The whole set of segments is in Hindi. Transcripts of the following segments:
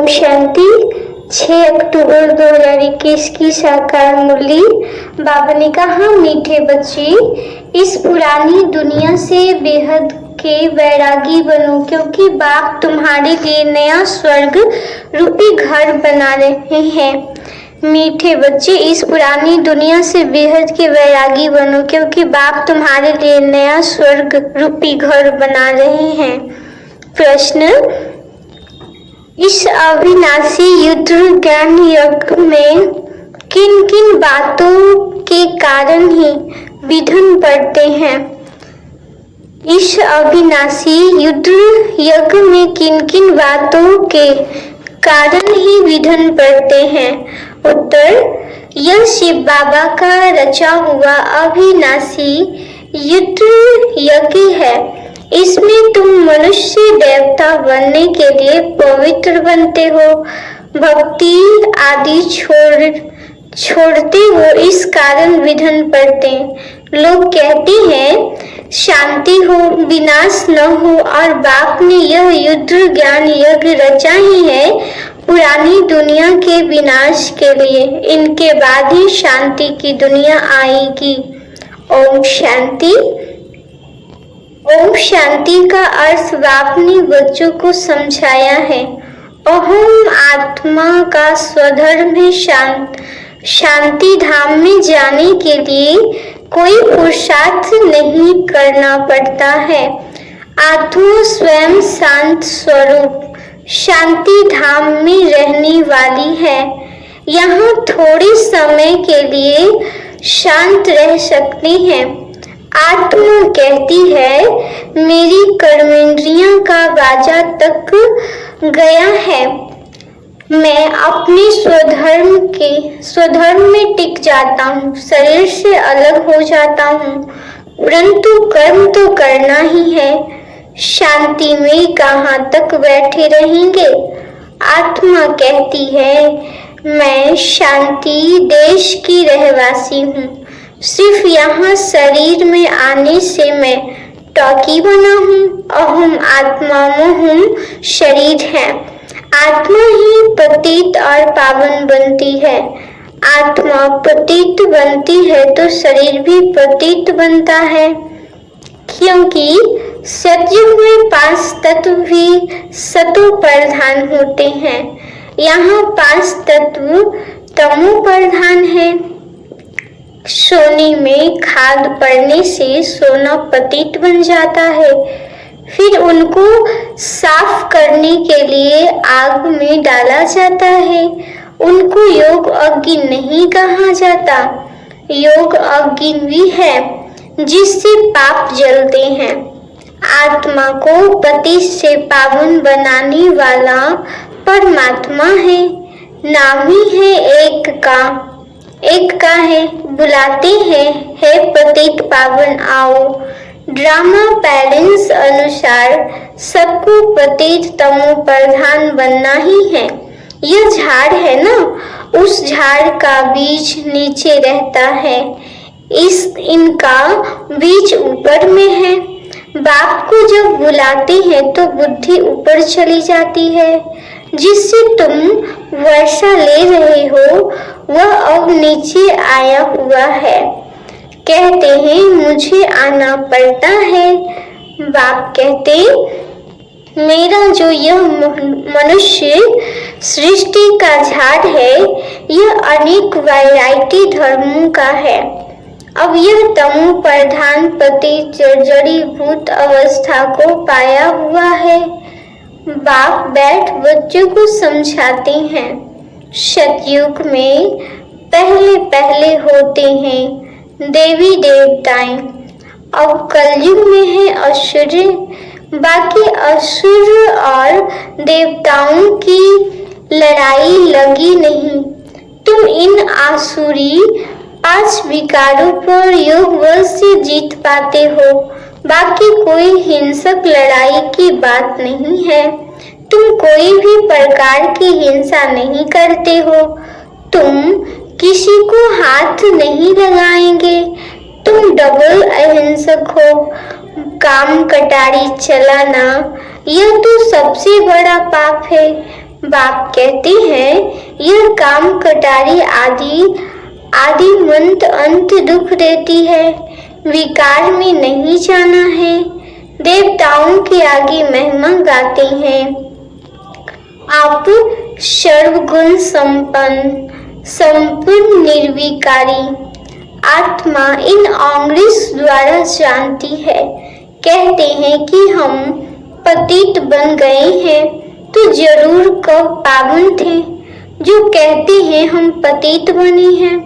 ओम शांति। 6 अक्टूबर 2021 की साकार मुरली। बाबा ने कहा, मीठे बच्चे, इस पुरानी दुनिया से बेहद के वैरागी बनो, क्योंकि बाप तुम्हारे लिए नया स्वर्ग रूपी घर बना रहे हैं। मीठे बच्चे, इस पुरानी दुनिया से बेहद के वैरागी बनो, क्योंकि बाप तुम्हारे लिए नया स्वर्ग रूपी घर बना रहे हैं। प्रश्न: इस अविनाशी युद्ध ज्ञान यज्ञ में किन किन बातों के कारण ही विघ्न पड़ते हैं? इस अविनाशी युद्ध यज्ञ में किन किन बातों के कारण ही विघ्न पड़ते हैं? उत्तर: यह शिव बाबा का रचा हुआ अविनाशी युद्ध यज्ञ है। इसमें तुम मनुष्य देवता बनने के लिए पवित्र बनते हो, भक्ति आदि छोड़ते हो, इस कारण विघ्न पड़ते। लोग कहते हैं शांति हो, विनाश न हो, और बाप ने यह युद्ध ज्ञान यज्ञ रचा ही है पुरानी दुनिया के विनाश के लिए। इनके बाद ही शांति की दुनिया आएगी। ओम शांति। ओम शांति का अर्थ बाप ने बच्चों को समझाया है। अहम आत्मा का स्वधर्म है शांति धाम में जाने के लिए कोई पुरुषार्थ नहीं करना पड़ता है। आत्मा स्वयं शांत स्वरूप शांति धाम में रहने वाली है। यहाँ थोड़े समय के लिए शांत रह सकते हैं। आत्मा कहती है, मेरी कर्मेंद्रियां का बाजा तक गया है, मैं अपने स्वधर्म में टिक जाता हूँ, शरीर से अलग हो जाता हूँ, परंतु कर्म तो करना ही है। शांति में कहाँ तक बैठे रहेंगे? आत्मा कहती है, मैं शांति देश की रहवासी हूँ, सिर्फ यहाँ शरीर में आने से मैं टॉकी बना हूँ। अहम आत्मा मोहम शरीर है। आत्मा ही पतित और पावन बनती है। आत्मा पतित बनती है तो शरीर भी पतित बनता है, क्योंकि सतयुग में 5 तत्व भी सतो प्रधान होते हैं। यहाँ 5 तत्व तमो प्रधान है। सोने में खाद पड़ने से सोना पतित बन जाता है, फिर उनको साफ करने के लिए आग में डाला जाता है। उनको योग अग्नि नहीं कहा जाता, योग अग्नि भी है जिससे पाप जलते हैं। आत्मा को पति से पावन बनाने वाला परमात्मा है। नाम ही है एक का है। बुलाते हैं, हे पतित पावन आओ। ड्रामा पेरेंट्स अनुसार सबको पतित तमो प्रधान बनना ही है। यह झाड़ है ना, उस झाड़ का बीज नीचे रहता है, इनका बीज ऊपर में है। बाप को जब बुलाते हैं तो बुद्धि ऊपर चली जाती है। जिससे तुम वर्षा ले रहे हो वह अब नीचे आया हुआ है। कहते हैं मुझे आना पड़ता है। बाप कहते, मेरा जो यह मनुष्य सृष्टि का झाड़ है, यह अनेक वैरायटी धर्मों का है। अब यह तमो प्रधान पति जड़ीभूत अवस्था को पाया हुआ है। बाप बैठ बच्चों को समझाते हैं। सतयुग में पहले होते हैं देवी देवताएं, अब कलयुग में है असुर। बाकी असुर और देवताओं की लड़ाई लगी नहीं। तुम इन आसुरी 5 विकारों पर योग बल से जीत पाते हो। बाकी कोई हिंसक लड़ाई की बात नहीं है। तुम कोई भी प्रकार की हिंसा नहीं करते हो। तुम किसी को हाथ नहीं लगाएंगे। तुम डबल अहिंसक हो। काम कटारी चलाना यह तो सबसे बड़ा पाप है। बाप कहते हैं यह काम कटारी आदि मंत अंत दुख देती है, विकार में नहीं जाना है। देवताओं के आगे महिमा गाते हैं। आप सर्वगुण संपूर्ण निर्विकारी आत्मा इन अंग्रेज द्वारा जानती है। कहते हैं कि हम पतित बन गए हैं तो जरूर कब पावन थे। जो कहते हैं हम पतित बने हैं,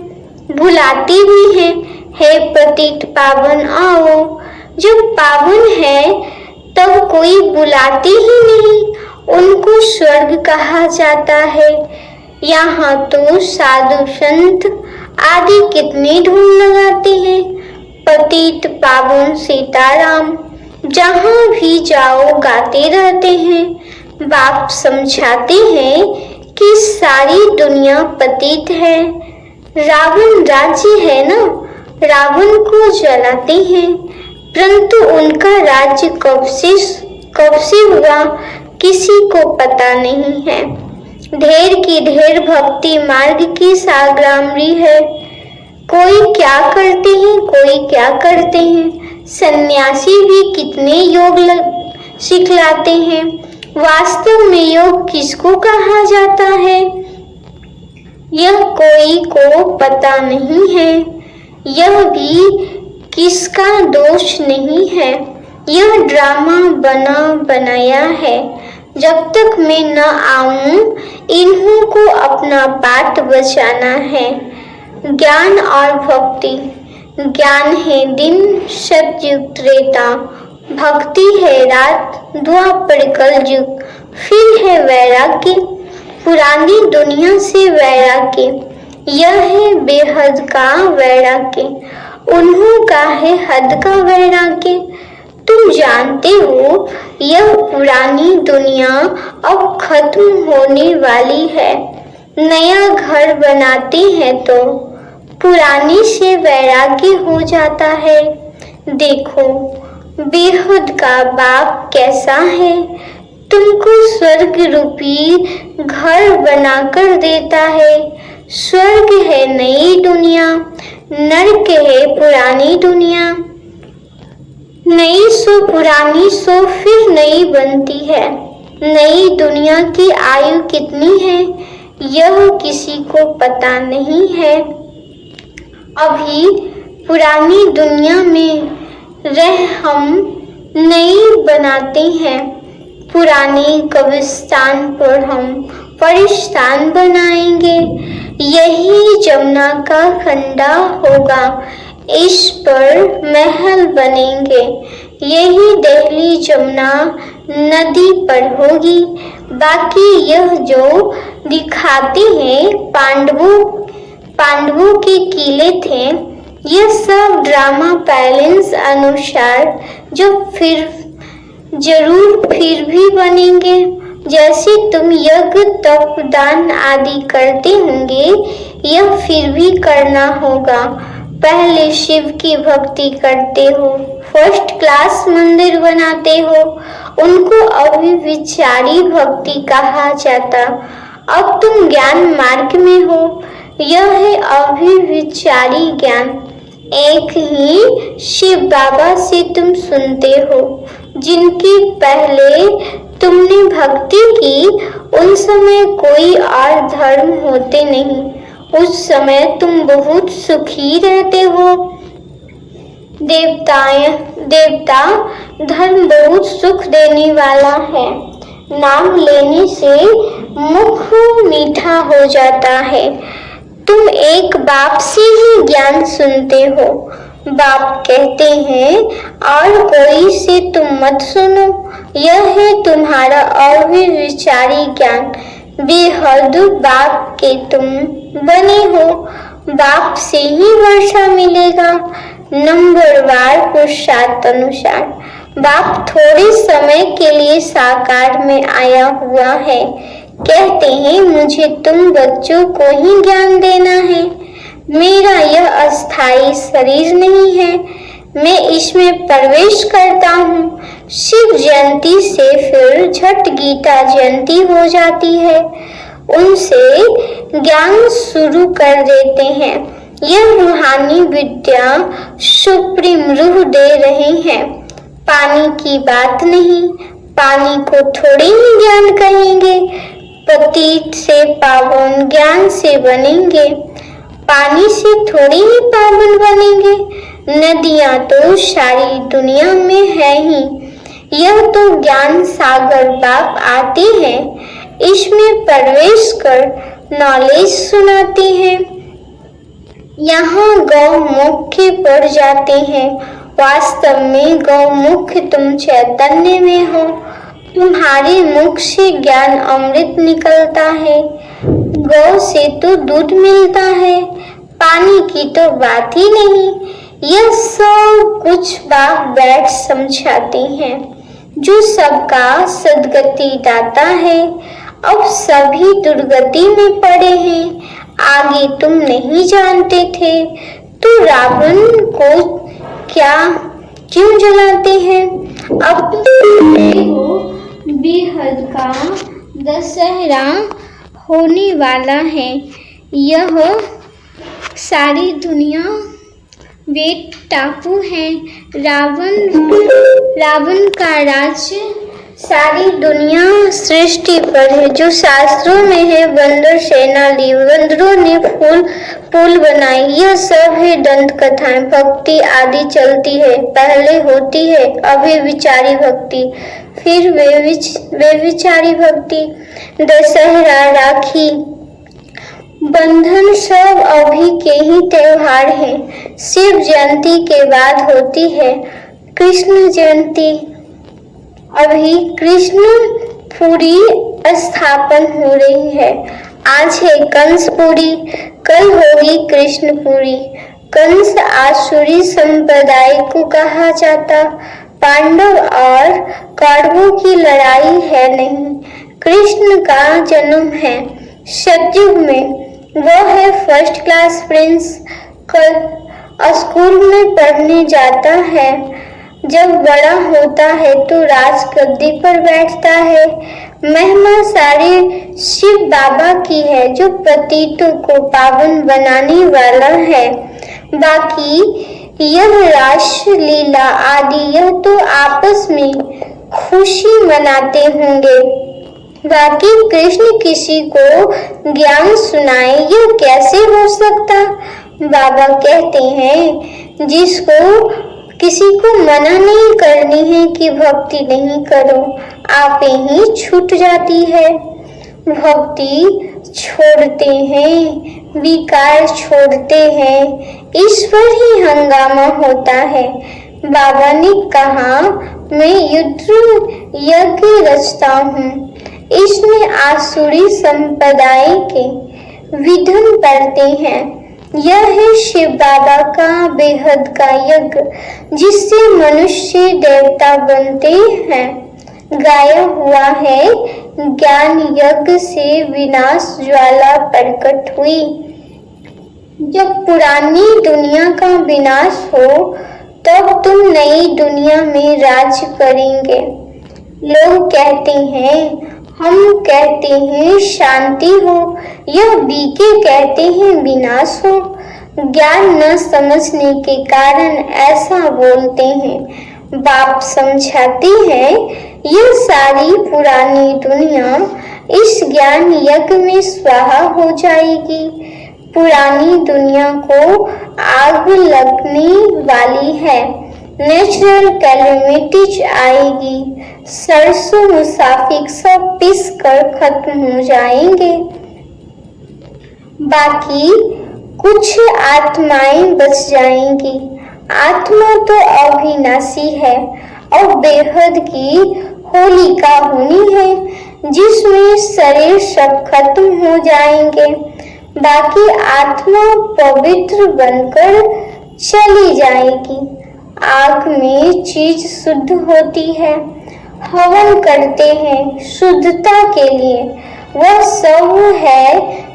बुलाते भी हैं, हे पतित पावन आओ। जब पावन है तब कोई बुलाते ही नहीं, उनको स्वर्ग कहा जाता है। यहाँ तो साधु संत आदि कितने धूम लगाते हैं, पतित पावन सीताराम जहाँ भी जाओ गाते रहते हैं। बाप समझाते हैं कि सारी दुनिया पतित है। रावण राज्य है ना, रावण को जलाते हैं, परंतु उनका राज्य कब से हुआ किसी को पता नहीं है। ढेर की ढेर भक्ति मार्ग की साग्रामरी है। कोई क्या करते हैं, कोई क्या करते हैं। सन्यासी भी कितने योग सिखलाते हैं। वास्तव में योग किसको कहा जाता है यह कोई को पता नहीं है। यह भी किसका दोष नहीं है, यह ड्रामा बनाया है। जब तक मैं न आऊं इन्हों को अपना पाठ बचाना है। ज्ञान और भक्ति, ज्ञान है दिन सतयुग त्रेता, भक्ति है रात द्वापर कलयुग, फिर है वैराग्य पुरानी दुनिया से वैराग्य। यह है बेहद का वैराग्य, उन्हों का है हद का वैराग्य। तुम जानते हो यह पुरानी दुनिया अब खत्म होने वाली है। नया घर बनाते हैं तो पुरानी से वैराग्य हो जाता है। देखो बेहद का बाप कैसा है, तुमको स्वर्ग रूपी घर बनाकर देता है। स्वर्ग है नई दुनिया, नरक है पुरानी दुनिया। नई सो पुरानी सो फिर नई बनती है। नई दुनिया की आयु कितनी है यह किसी को पता नहीं है। अभी पुरानी दुनिया में रह हम नई बनाते हैं। पुरानी कब्रिस्तान पर हम परिस्तान बनाएंगे। यही जमुना का खंडा होगा, इस पर महल बनेंगे। यही दिल्ली जमुना नदी पर होगी। बाकी यह जो दिखाते हैं पांडवों के किले थे, यह सब ड्रामा पैलेस अनुसार जो जरूर फिर भी बनेंगे। जैसे तुम यज्ञ तप दान आदि करते होंगे, यह फिर भी करना होगा। पहले शिव की भक्ति करते हो, फर्स्ट क्लास मंदिर बनाते हो, उनको अभिविचारी भक्ति कहा जाता। अब तुम ज्ञान मार्ग में हो, यह है अभिविचारी ज्ञान। एक ही शिव बाबा से तुम सुनते हो। जिनकी पहले तुमने भक्ति की, उन समय कोई और धर्म होते नहीं। उस समय तुम बहुत सुखी रहते हो। देवता धर्म बहुत सुख देने वाला है। नाम लेने से मुख मीठा हो जाता है। तुम एक बाप से ही ज्ञान सुनते हो। बाप कहते हैं और कोई से तुम मत सुनो। यह है तुम्हारा अविचारी ज्ञान। बेहद बाप के तुम बने हो। बाप से ही वर्षा मिलेगा, नंबरवार पुरुषार्थ अनुसार। बाप थोड़े समय के लिए साकार में आया हुआ है। कहते हैं मुझे तुम बच्चों को ही ज्ञान देना है। मेरा यह अस्थाई शरीर नहीं है। मैं इसमें प्रवेश करता हूँ। शिव जयंती से फिर झट गीता जयंती हो जाती है। उनसे ज्ञान शुरू कर देते हैं। यह रूहानी विद्या सुप्रीम रूह दे रहे हैं। पानी की बात नहीं, पानी को थोड़ी ही ज्ञान कहेंगे। पतित से पावन ज्ञान से बनेंगे, पानी से थोड़ी ही पावन बनेंगे। नदियां तो सारी दुनिया में है ही। यह तो ज्ञान सागर बाप आते हैं, इसमें प्रवेश कर नॉलेज सुनाते हैं। यहाँ गौ मुख्य पड़ जाते हैं। वास्तव में गौ मुख्य तुम चैतन्य में हो। तुम्हारे मुख से ज्ञान अमृत निकलता है। गौ से तो दूध मिलता है, पानी की तो बात ही नहीं। यह सब कुछ बाप बैठ समझाते हैं, जो सबका सदगति दाता है। अब सभी दुर्गति में पड़े हैं। आगे तुम नहीं जानते थे तो रावण को क्यों जलाते हैं? अब तो बेहद का दशहरा होने वाला है। यह सारी दुनिया वे टापू है। रावण का राज्य सारी दुनिया सृष्टि पर है। जो शास्त्रों में है, बंदर सेना ली, बंदरों ने पुल बनाई। यह सब है दंत कथाएं। भक्ति आदि चलती है, पहले होती है अभिविचारी भक्ति, फिर व्यभिचारी भक्ति। दशहरा, राखी बंधन सब अभी के ही त्योहार हैं। शिव जयंती के बाद होती है कृष्ण जयंती। अभी कृष्णपुरी स्थापन हो रही है। आज है कंसपुरी, कल होगी कृष्णपुरी। कंस आसुरी संप्रदाय को कहा जाता। पांडव और कौरवों की लड़ाई है नहीं, कृष्ण का जन्म है। सतयुग में वो है फर्स्ट क्लास प्रिंस। कल स्कूल में पढ़ने जाता है। जब बड़ा होता है तो राज गद्दी पर बैठता है। महिमा सारे शिव बाबा की है, जो पतितों को पावन बनाने वाला है। बाकी यह रास लीला आदि यह तो आपस में खुशी मनाते होंगे। बाकी कृष्ण किसी को ज्ञान सुनाए, यह कैसे हो सकता? बाबा कहते हैं, जिसको किसी को मना नहीं करनी है कि भक्ति नहीं करो, आपे ही छूट जाती है। भक्ति छोड़ते हैं, विकार छोड़ते हैं, ईश्वर ही हंगामा होता है। बाबा ने कहा, मैं युद्ध यज्ञ रचता हूँ। इसमें आसुरी संप्रदाय के विधन पड़ते हैं। यह है शिव बाबा का बेहद का यज्ञ, जिससे मनुष्य देवता बनते हैं। गाया हुआ है, ज्ञान यज्ञ से विनाश ज्वाला प्रकट हुई। जब पुरानी दुनिया का विनाश हो, तब तुम नई दुनिया में राज करेंगे। लोग कहते हैं, हम कहते हैं शांति हो, यह बीके कहते हैं विनाश हो। ज्ञान न समझने के कारण ऐसा बोलते हैं। बाप समझाते हैं, यह सारी पुरानी दुनिया इस ज्ञान यज्ञ में स्वाहा हो जाएगी। पुरानी दुनिया को आग लगने वाली है। नेचुरल कैलेमिटीज आएगी। सरसों मुसाफिक सब पिस कर खत्म हो जाएंगे। बाकी कुछ आत्माएं बच जाएंगी। आत्मा तो अविनाशी है और बेहद की होलिका होनी है, जिसमें शरीर सब खत्म हो जाएंगे। बाकी आत्मा पवित्र बनकर चली जाएगी। आग में चीज शुद्ध होती है। हवन करते हैं शुद्धता के लिए। वह सब है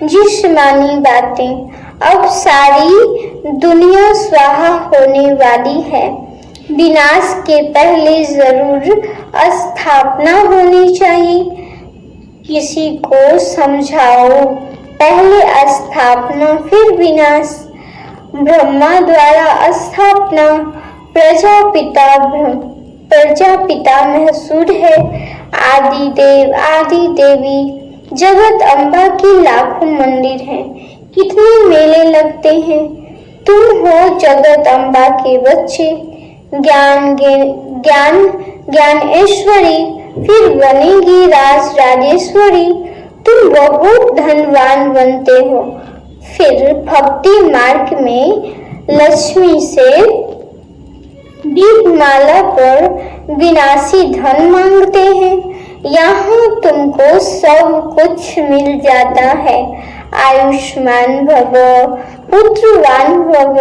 जिस्मानी बातें। अब सारी दुनिया स्वाहा होने वाली है। विनाश के पहले जरूर स्थापना होनी चाहिए। किसी को समझाओ, पहले स्थापना फिर विनाश। ब्रह्मा द्वारा स्थापना, प्रजापिता महसूर है। आदि देव आदि देवी जगत अम्बा के लाखों मंदिर हैं, कितने मेले लगते हैं। तुम हो जगत अम्बा के बच्चे, ज्ञानेश्वरी, फिर बनेगी राजेश्वरी। तुम बहुत धनवान बनते हो, फिर भक्ति मार्ग में लक्ष्मी से दीपमाला पर विनाशी धन मांगते हैं। यहाँ तुमको सब कुछ मिल जाता है। आयुष्मान भव, पुत्रवान भव।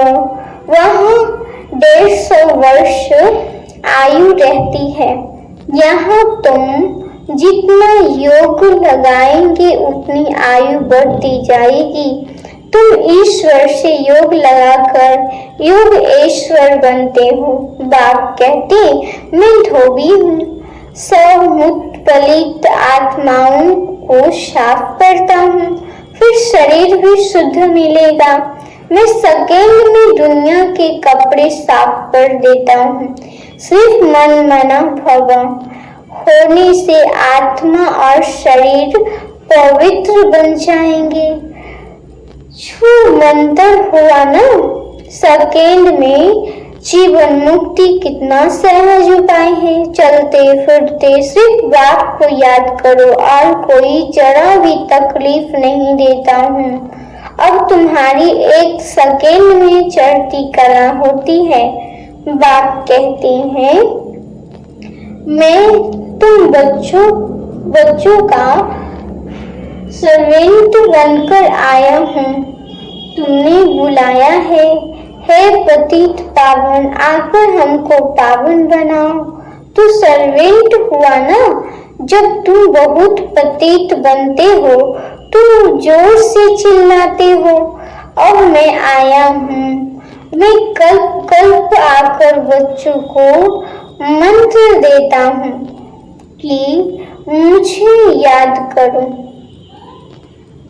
वहाँ 150 वर्ष आयु रहती है। यहाँ तुम जितना योग लगाएंगे उतनी आयु बढ़ती जाएगी। तुम ईश्वर से योग लगाकर योगेश्वर बनते हो। बाघ कहते मैं धोबी हूँ, सब मुतपलित आत्माओं को साफ करता हूँ, फिर शरीर भी शुद्ध मिलेगा। मैं सेकेंड में दुनिया के कपड़े साफ कर देता हूँ। सिर्फ मन मना भव होने से आत्मा और शरीर पवित्र बन जाएंगे। छू मंतर हुआ ना, सेकेंड में जीवन मुक्ति कितना सहज उपाय है। चलते फिरते सिर्फ बाप को याद करो और कोई जरा भी तकलीफ नहीं देता हूँ। अब तुम्हारी एक सेकेंड में चढ़ती कला होती है। बाप कहते हैं मैं तुम बच्चों का सर्वेंट बनकर आया हूँ। तुमने बुलाया है, हे पतित पावन, आकर हमको पावन बनाओ। तू सर्वेंट हुआ ना। जब तुम बहुत पतित बनते हो तुम जोर से चिल्लाते हो, अब मैं आया हूँ। मैं कल्प आकर बच्चों को मंत्र देता हूँ कि मुझे याद करो।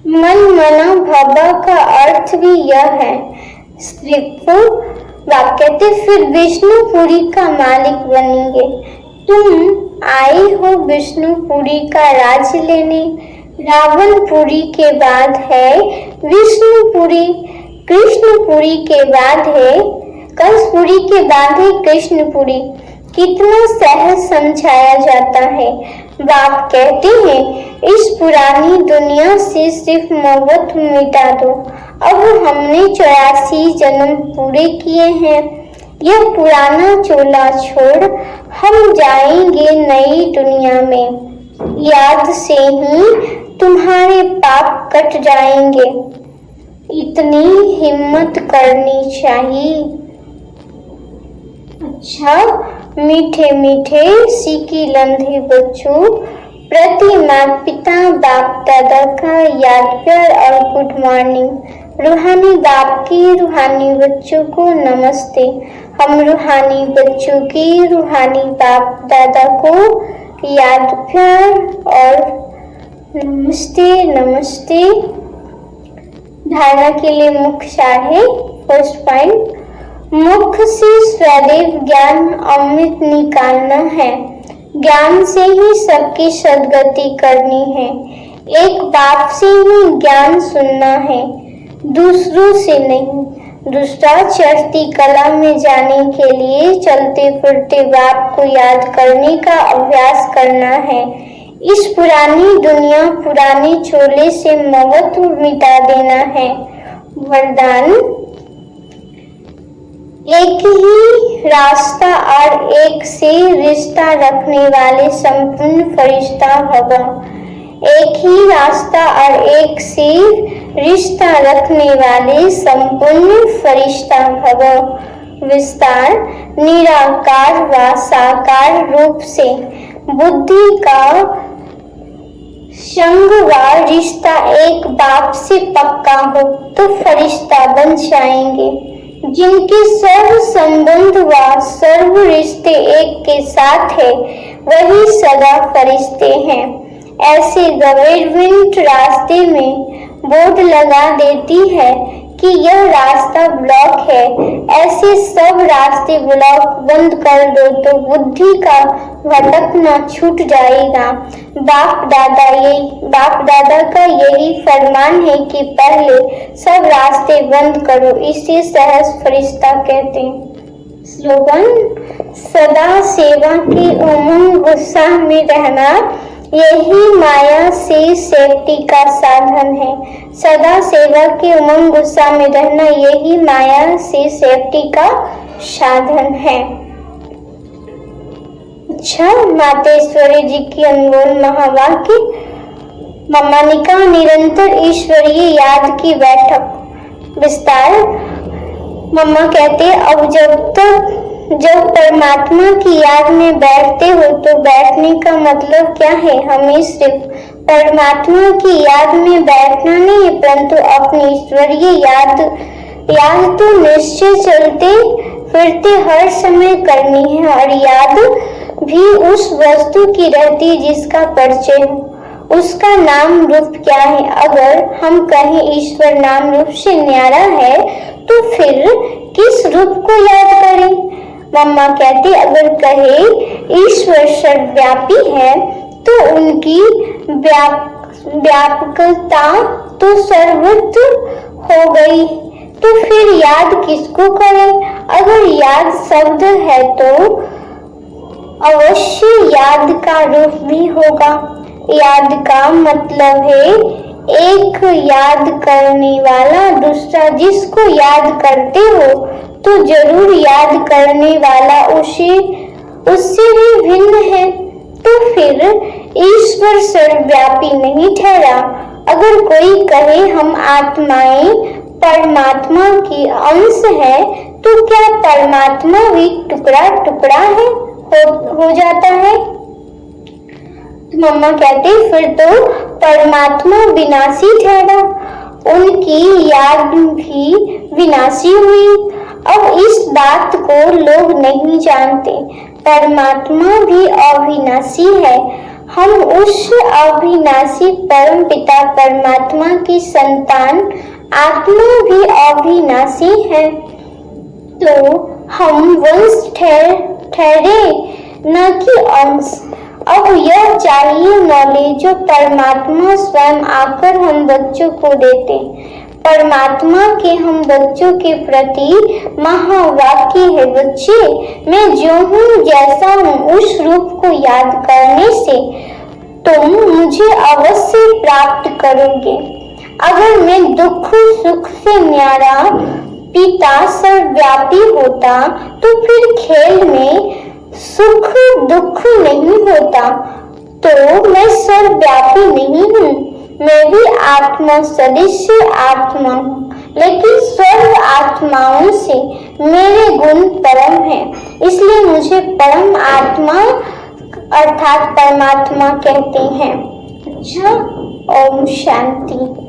मन मना भवा का अर्थ भी यह है। सिर्फ वाक्यते फिर विष्णुपुरी का मालिक बनेंगे। तुम आए हो विष्णुपुरी का राज लेने। रावणपुरी के बाद है विष्णुपुरी, कृष्णपुरी के बाद है कंसपुरी के बाद है कृष्णपुरी। कितना सहज समझाया जाता है। बाप कहते हैं इस पुरानी दुनिया से सिर्फ मौत मिटा दो। अब हमने 84 जन्म पूरे किए हैं। यह पुराना चोला छोड़ हम जाएंगे नई दुनिया में। याद से ही तुम्हारे पाप कट जाएंगे। इतनी हिम्मत करनी चाहिए। अच्छा मीठे मीठे सीखी लंधे बच्चों, प्रति माता पिता बाप दादा का याद प्यार और गुड मॉर्निंग। रूहानी बाप की रूहानी बच्चों को नमस्ते। हम रूहानी बच्चों की रूहानी बाप दादा को याद प्यार और नमस्ते नमस्ते। धारणा के लिए मुख्य सार है। फर्स्ट पॉइंट, मुख से सदैव ज्ञान अमृत निकालना है। ज्ञान से ही सबकी सद्गति करनी है। एक बाप से ही ज्ञान सुनना है, दूसरों से नहीं। दूसरा चढ़ती कला में जाने के लिए चलते फिरते बाप को याद करने का अभ्यास करना है। इस पुरानी दुनिया पुराने चोले से मौत मिटा देना है। वरदान, एक ही रास्ता और एक से रिश्ता रखने वाले संपूर्ण फरिश्ता भव। एक ही रास्ता और एक से रिश्ता रखने वाले संपूर्ण फरिश्ता भव। विस्तार, निराकार व साकार रूप से बुद्धि का संग व रिश्ता एक बाप से पक्का हो तो फरिश्ता बन जाएंगे। जिनके सर्व संबंध व सर्व रिश्ते एक के साथ है, वही सदा फरिश्ते हैं। ऐसे गवर्नमेंट रास्ते में बोर्ड लगा देती है कि यह रास्ता ब्लॉक है। ऐसे सब रास्ते ब्लॉक बंद कर दो तो बुद्धि का भटकना छूट जाएगा। बाप दादा का यही फरमान है कि पहले सब रास्ते बंद करो, इसे सहज फरिश्ता कहते हैं। स्लोगन: सदा सेवा की उमंग उत्साह में रहना, यही माया से सेफ्टी का साधन है। सदा सेवा के उमंग उत्साह में रहना, यही माया से सेफ्टी का साधन है। अच्छा, मातेश्वरी जी की अनमोल महावाक्य। मम्मा ने कहा, निरंतर ईश्वरीय याद की बैठक। विस्तार: मम्मा कहते, अब जब परमात्मा की याद में बैठते हो तो बैठने का मतलब क्या है? हमें सिर्फ परमात्मा की याद में बैठना नहीं, परंतु अपनी ईश्वरीय याद तो निश्चय चलते फिरते हर समय करनी है, और याद भी उस वस्तु की रहती जिसका परिचय हो। उसका नाम रूप क्या है? अगर हम कहें ईश्वर नाम रूप से न्यारा है, तो फिर किस रूप को याद करें? मम्मा कहती, अगर कहे ईश्वर सर्वव्यापी है तो उनकी व्यापकता तो सर्वत्र हो गई, तो फिर याद किसको करें? अगर याद शब्द है तो अवश्य याद का रूप भी होगा। याद का मतलब है एक याद करने वाला, दूसरा जिसको याद करते हो तो जरूर याद करने वाला उससे भी भिन्न है, तो फिर ईश्वर सर्वव्यापी नहीं ठहरा। अगर कोई कहे हम आत्माएं परमात्मा की अंश है, तो क्या परमात्मा भी टुकड़ा टुकड़ा है हो जाता है? मम्मा कहते, फिर तो परमात्मा विनाशी ठहरा, उनकी याद भी विनाशी हुई। अब इस बात को लोग नहीं जानते, परमात्मा भी अविनाशी है। हम उस अविनाशी परम पिता परमात्मा की संतान, आत्मा भी अविनाशी है, तो हम वंश ठहरे न कि अंश। अब यह चाहिए नॉलेज जो परमात्मा स्वयं आकर हम बच्चों को देते। परमात्मा के हम बच्चों के प्रति महावाक्य है, बच्चे मैं जो हूँ जैसा हूँ उस रूप को याद करने से तुम मुझे अवश्य प्राप्त करोगे। अगर मैं दुख सुख से न्यारा पिता सर्वव्यापी होता तो फिर खेल में सुख दुख नहीं होता, तो मैं सर्वव्यापी नहीं हूँ। मैं भी आत्मा सदृश्य आत्मा हूँ, लेकिन सर्व आत्माओं से मेरे गुण परम है, इसलिए मुझे परम आत्मा अर्थात परमात्मा कहते हैं। अच्छा, ओम शांति।